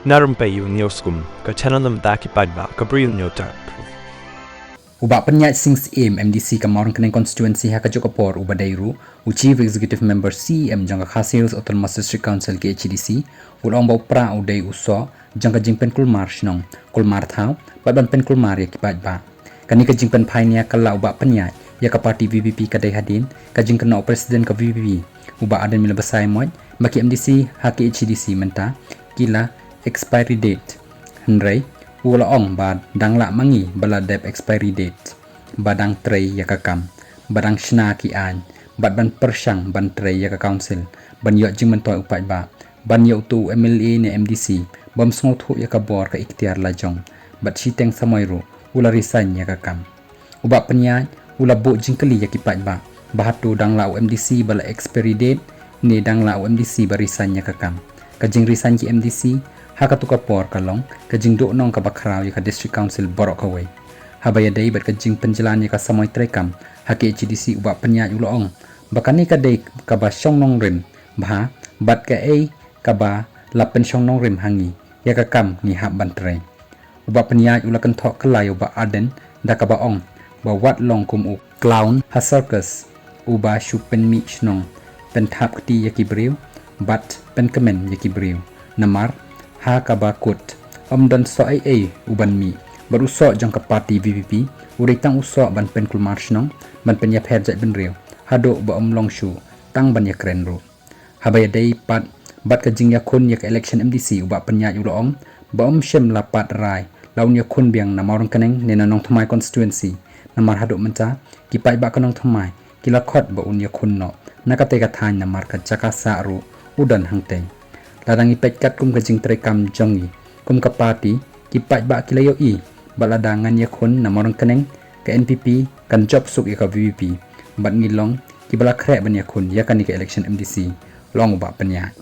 narum payu nioskum ka chananam daki padba ka bril nyotar Ubak penyat Sings Aim MDC Kamaran Keneng Constituency haka Jokopor Ubadairu Chief Executive Member CM jangka Khasils Autonomous District Council ke HDC ulong bau pra udai uso jangka jingpen kulmar shnong kulmar thau baban pen kulmar ya kibat ba kani ka jingpen phainia kala ubak penyat ya ka parti VVP kadai hadin ka jingken no presiden ka VVP ubak adan mila besai mod baki MDC haki HDC menta kila expiry date hendrai ula ong ba dangla mangi bala dep expiry date badang trei ya kakam badang shna ki an bad ban persyang ban trei ya ka council ban yo jing mentoi upai ba ban yo tu MLA ne MDC bam sngo thu ya ka bor ka ikhtiar lajong bat siteng samoiru ula resign ya kakam uba penya ula bo jingkeli ya kipat ba bahatu dangla MDC bala expiry date ne dangla MDC ba resign ya kakam kajing resign ki MDC haka tuka por kalong kajing do nong ka bakraw ya ka district council borok kawai habaya dai bat kajing penjalan ya ka samoi trekam haki HDC uba penya uloong bakani ka dai ka ba syong nong rim bah bat ka ai ka ba lapen syong nong rim hangi ya ka kam ni hab ban tre uba penya ula kan thok kelai uba aden da ka ba ong ba wat long kum u clown ha circus uba shupen mi shnong pen thap kti ya ki briu bat pen kemen ya ki briu namar ha ka ba kut dan so ai uban mi baru so jang ka parti VVP urai tang uso ban pen kul marshnong ban pen ya phet jai ben riu hado ba long shu tang ban ya kren ru habaya dai pat bat ka jing ya kun ya ka election MDC uba penya uloong ba shem la pat rai laun ya kun biang na marong kaneng ne na nong thamai constituency namar hado menca ki pai ba kanong thamai kila khot ba un ya kun no nakate ka thain namar ka chaka sa ru udan hangteng ladangi pekkat kum kajing trekam jongi kum ka parti kipat ba kilayo i baladangan ya kun namorang keneng ke NPP kan job suk ya ka VVP bat ngilong ki bala krek ban ya kun ya kan ni ke election MDC long ba penya